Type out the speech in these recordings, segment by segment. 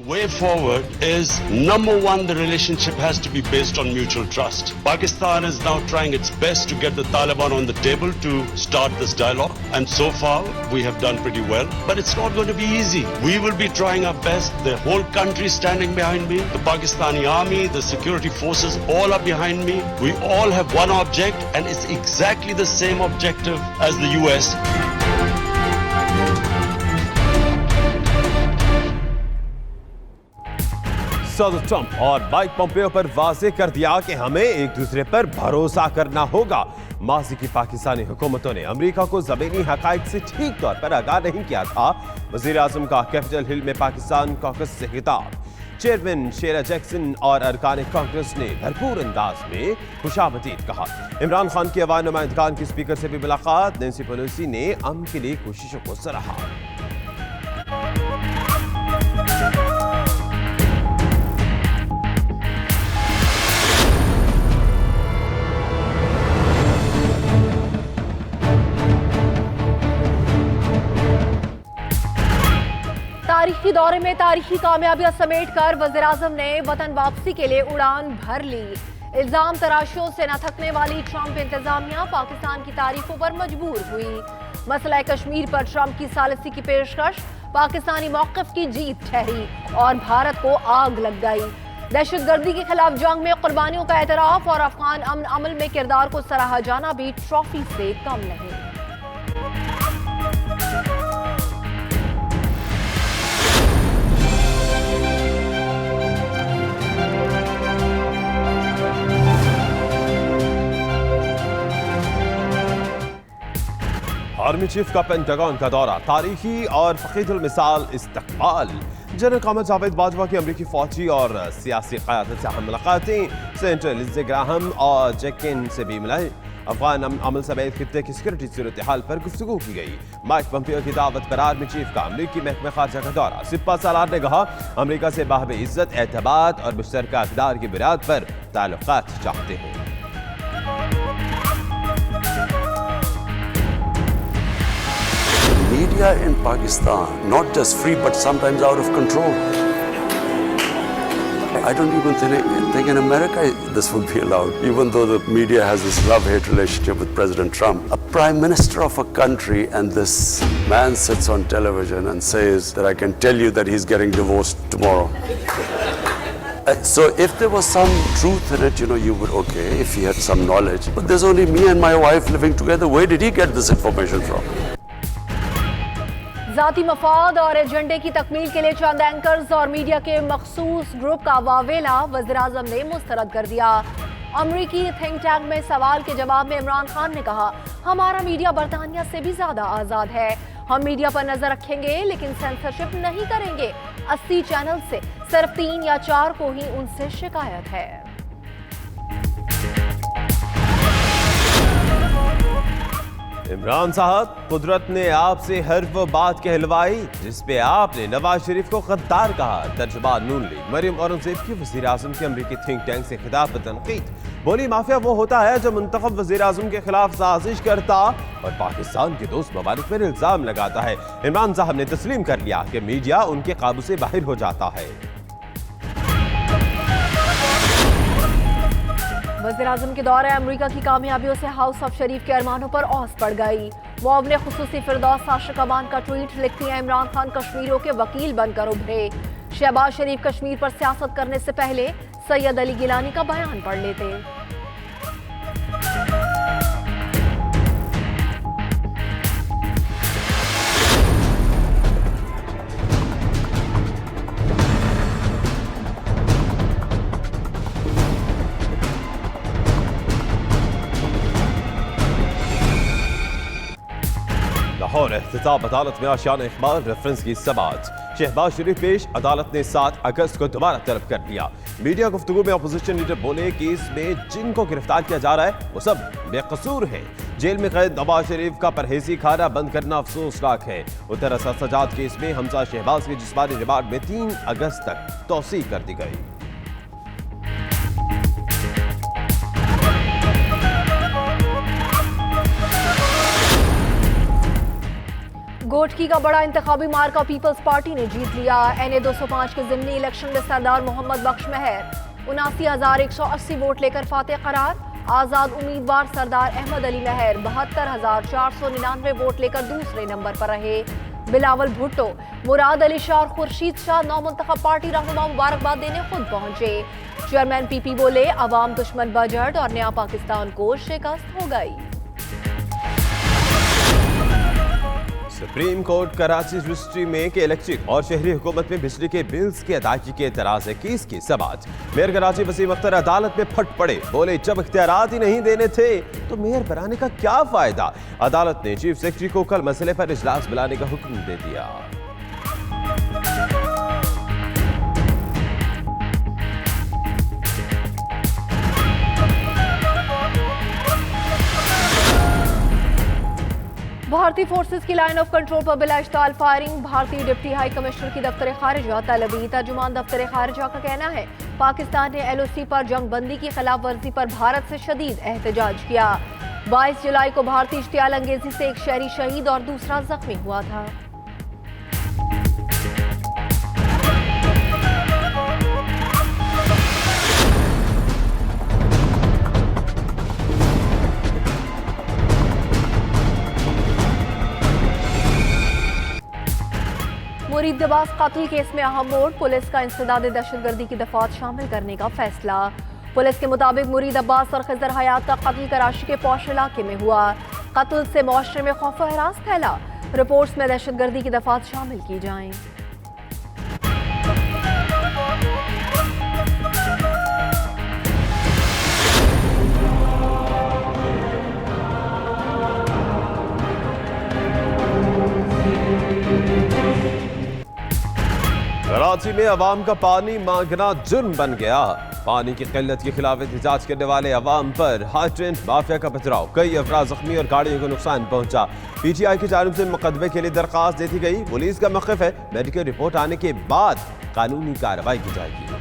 way forward is, number one, the relationship has to be based on mutual trust. Pakistan is now trying its best to get the Taliban on the table to start this dialogue, and so far we have done pretty well, but it's not going to be easy. We will be trying our best. The whole country is standing behind me. The Pakistani army, the security forces, all are behind me. We all have one object, and it's exactly the same objective as the US. सदर Trump और Mike Pompeo पर वाज़ेह कर दिया कि हमें एक दूसरे पर भरोसा करना होगा। माजी की पाकिस्तानी हुकूमतों ने अमेरिका को ज़मीनी हक़ाइक़ से ठीक तौर पर आगाह नहीं किया था। वज़ीर आज़म का कैपिटल हिल में पाकिस्तान कॉकस से खिताब। चेयरमैन शेरा जैक्सन और अरकान कांग्रेस ने भरपूर अंदाज में खुशामदीद कहा। इमरान खान की अवाम नुमाइंदगान की स्पीकर से भी मुलाकात। नैन्सी पेलोसी ने अमन के लिए कोशिशों को सराहा। तारीखी दौरे में तारीखी कामयाबियां समेट कर वज़ीर-ए-आज़म ने वतन वापसी के लिए उड़ान भर ली। इल्जाम तराशियों से न थकने वाली ट्रंप इंतजामिया पाकिस्तान की तारीफों पर मजबूर हुई। मसला कश्मीर पर ट्रंप की सालिसी की पेशकश पाकिस्तानी मौक़िफ़ की जीत ठहरी और भारत को आग लग गई। दहशतगर्दी के खिलाफ जंग में कुर्बानियों का एतराफ़ और अफगान अमन अमल में किरदार को सराहा जाना भी ट्रॉफी से कम नहीं। आर्मी चीफ का पेंटागन का दौरा, तारीखी और फ़क़ीदुल मिसाल इस्तक़बाल। जनरल क़मर जावेद बाजवा की अमरीकी फ़ौजी और सियासी क़यादत से अहम मुलाक़ातें। सेनेटर लिंडसे ग्राहम और जैकिन से भी मिलाए। अफगान अमल समेत खित्ते की सिक्योरिटी सूरत हाल पर गुफ्तगू की गई। माइक पोम्पियो की दावत पर आर्मी चीफ का अमरीकी महकमे ख़ारजा का दौरा। सिपा सालार ने कहा, अमरीका से बाहब इज़्ज़त, एतमाद और मुश्तरका अक़दार की बुनियाद पर ताल्लुक़ात चाहते हैं। Media in Pakistan, not just free but sometimes out of control. I don't even think in America this would be allowed, even though the media has this love-hate relationship with President Trump. A prime minister of a country, and this man sits on television and says that I can tell you that he's getting divorced tomorrow. So if there was some truth in it, you would, okay, if he had some knowledge. But there's only me and my wife living together. Where did he get this information from? ज़ाती मफाद और एजेंडे की तकमील के लिए चंद anchors और media के मखसूस ग्रुप का वावेला वज़ीर-ए-आज़म ने मुस्तरद कर दिया। अमरीकी थिंक टैंक में सवाल के जवाब में इमरान खान ने कहा, हमारा मीडिया बरतानिया से भी ज्यादा आज़ाद है। हम मीडिया पर नजर रखेंगे लेकिन सेंसरशिप नहीं करेंगे। 80 चैनल से सिर्फ 3 या 4 को ही उनसे शिकायत है। इमरान साहब, कुदरत ने आपसे हर वो बात कहलवाई जिस पे आपने नवाज शरीफ को गद्दार कहा। तर्जुमान नून लीग मरियम औरंगजेब की वज़ीर आज़म के अमरीकी थिंक टैंक से खिताब पर तनकीद। बोली, माफिया वो होता है जो मुंतखब वज़ीर आज़म के खिलाफ साजिश करता और पाकिस्तान के दोस्त ममालिक पर इल्जाम लगाता है। इमरान साहब ने तस्लीम कर लिया कि मीडिया उनके काबू से बाहर हो जाता है। वज़ीर-ए-आज़म के दौरे अमरीका की कामयाबियों से हाउस ऑफ शरीफ के अरमानों पर औस पड़ गई। मुआवने खुसूसी फिरदौस आशिक अमान का ट्वीट लिखती है, इमरान खान कश्मीरियों के वकील बनकर उभरे। शहबाज शरीफ कश्मीर पर सियासत करने से पहले सैयद अली गिलानी का बयान पढ़ लेते। लाहौर एहतिसाब अदालत में आशियाना इकबाल रेफरेंस की समाअत। शहबाज शरीफ पेश, अदालत ने 7 अगस्त को दोबारा तलब कर लिया। मीडिया गुफ्तगू में अपोजिशन लीडर बोले, केस में जिनको गिरफ्तार किया जा रहा है वो सब बेकसूर है। जेल में कैद नवाज शरीफ का परहेजी खाना बंद करना अफसोसनाक है। उधर असद सजाद केस में हमजा शहबाज के जिस्मानी रिमांड में 3 अगस्त तक तौसीह कर दी गई। गोटकी का बड़ा इंतखाबी मार्का पीपल्स पार्टी ने जीत लिया। NA 205 के जिमनी इलेक्शन में सरदार मोहम्मद बख्श महर 79,180 वोट लेकर फातेह करार। आजाद उम्मीदवार सरदार अहमद अली महर 72,499 वोट लेकर दूसरे नंबर पर रहे। बिलावल भुट्टो, मुराद अली शाह और खुर्शीद शाह नौमुंतखब पार्टी रहनुमा मुबारकबाद देने खुद पहुंचे। चेयरमैन PP बोले, अवाम दुश्मन बजट और नया पाकिस्तान को शिकस्त हो गई। सुप्रीम कोर्ट कराची रजिस्ट्री में के इलेक्ट्रिक और शहरी हुकूमत में बिजली के बिल्स की अदायगी के एतराज केस की समाअत। मेयर कराची वसीम अख्तर अदालत में फट पड़े, बोले जब इख्तियारात ही नहीं देने थे तो मेयर बनाने का क्या फायदा। अदालत ने चीफ सेक्रेटरी को कल मसले पर इजलास बुलाने का हुक्म दे दिया। भारतीय फोर्सेस की लाइन ऑफ कंट्रोल पर बिलाश्ताल फायरिंग। भारतीय डिप्टी हाई कमिश्नर की दफ्तर खारिजा तलबी। तर्जुमान दफ्तर खारिजा का कहना है, पाकिस्तान ने LOC पर जंग बंदी की खिलाफ वर्जी पर भारत से शदीद एहतजाज किया। 22 जुलाई को भारतीय इश्तियाल अंगेजी से एक शहरी शहीद और दूसरा जख्मी हुआ था। मुरीद अब्बास कत्ल केस में अहम मोड़। पुलिस का इंसदाद दहशतगर्दी की दफात शामिल करने का फैसला। पुलिस के मुताबिक मुरीद अब्बास और खिजर हयात का कत्ल कराची के पौश इलाके में हुआ। कत्ल से मुआशरे में खौफ व हरास फैला। रिपोर्ट्स में दहशतगर्दी की दफात शामिल की जाएं। कराची में अवाम का पानी मांगना जुर्म बन गया। पानी की किल्लत के खिलाफ एहतजाज करने वाले अवाम पर हाइड्रेंट माफिया का पथराव, कई अफराद जख्मी और गाड़ियों को नुकसान पहुंचा। PTI की जानिब से मुकदमे के लिए दरखास्त दे दी गई। पुलिस का मौक़िफ़ है, मेडिकल रिपोर्ट आने के बाद कानूनी कार्रवाई की जाएगी।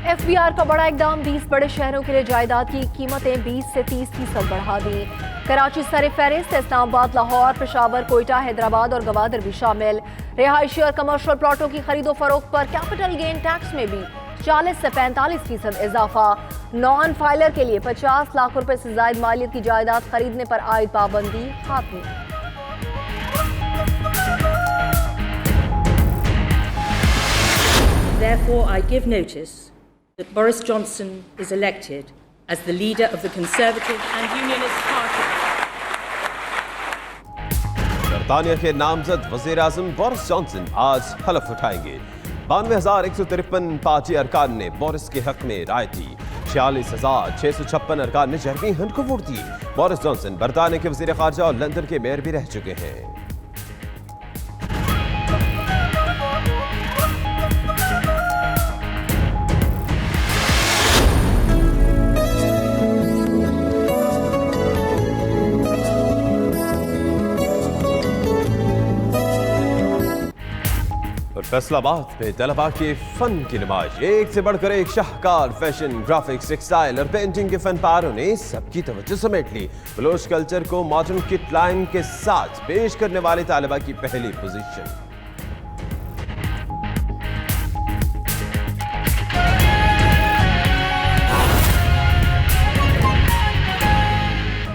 FBR का बड़ा इकदाम। 20 बड़े शहरों के लिए जायदाद की कीमतें 20 से 30% बढ़ा दी। कराची सर फहरिस्त, इस्लामाबाद, लाहौर, पेशावर, कोयटा, हैदराबाद और गवादर भी शामिल। रिहायशी और कमर्शियल प्लॉटों की खरीदो फरोख्त पर कैपिटल गेन टैक्स में भी 40 से 45% इजाफा। नॉन फाइलर के लिए 50 लाख रुपए से जायद मालियत की जायदाद खरीदने पर आयद पाबंदी खात्मे। Therefore, I give notice that Boris Johnson is elected as the leader of the Conservative and Unionist Party. बरतानिया के नामजद वज़ीर आज़म बोरिस जॉनसन आज हलफ उठाएंगे। 92,153 पार्टी अरकान ने बोरिस के हक में राय दी। 46,656 अरकान ने जर्मी हंट को वोट दी। बोरिस जॉनसन बरतानिया के वज़ीर ख़ारजा और लंदन के मेयर भी रह चुके हैं। और फैसलाबाद में तलबा के फन की नुमाइश, एक से बढ़कर एक शाहकार फैशन, ग्राफिक्स, टेक्सटाइल और पेंटिंग के फनपारों ने सबकी तवज्जो समेट ली। बलोच कल्चर को मॉडर्न किट लाइन के साथ पेश करने वाले तालिबा की पहली पोजीशन।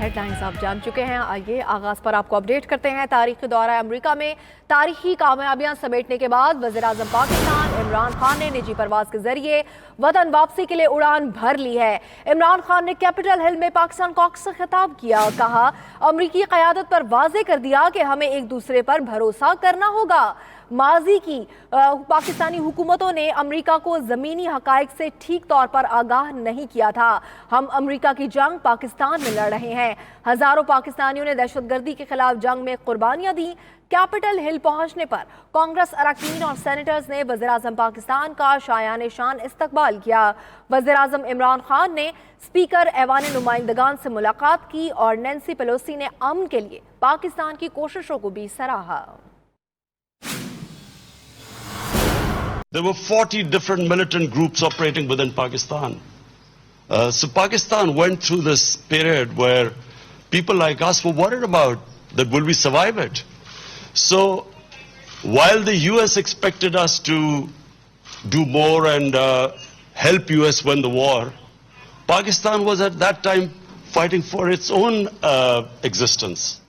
हेडलाइंस आप जान चुके हैं। आइए आगाज पर आपको अपडेट करते हैं। तारीखी दौरा अमेरिका में तारीखी कामयाबियां समेटने के बाद वज़ीर आज़म पाकिस्तान इमरान खान ने निजी परवाज के जरिए वतन वापसी के लिए उड़ान भर ली है। इमरान खान ने कैपिटल हिल में पाकिस्तान कॉक्स से खिताब किया। कहा, अमरीकी क़यादत पर वाज़े कर दिया कि हमें एक दूसरे पर भरोसा करना होगा। माजी की पाकिस्तानी हुकूमतों ने अमेरिका को ज़मीनी हक़ाइक़ से ठीक तौर पर आगाह नहीं किया था। हम अमेरिका की जंग पाकिस्तान में लड़ रहे हैं। हज़ारों पाकिस्तानियों ने दहशतगर्दी के खिलाफ जंग में कुर्बानियाँ दी। कैपिटल हिल पहुंचने पर कांग्रेस अरकान और सेनेटर्स ने वज़ीर आज़म पाकिस्तान का शायान शान इस्तकबाल किया। वज़ीर आज़म इमरान खान ने स्पीकर ऐवान नुमाइंदगान से मुलाकात की और नैन्सी पेलोसी ने अमन के लिए पाकिस्तान की कोशिशों को भी सराहा। There were 40 different militant groups operating within Pakistan. So Pakistan went through this period where people like us were worried about that will we survive it. So while the US expected us to do more and help US win the war, Pakistan was at that time fighting for its own existence.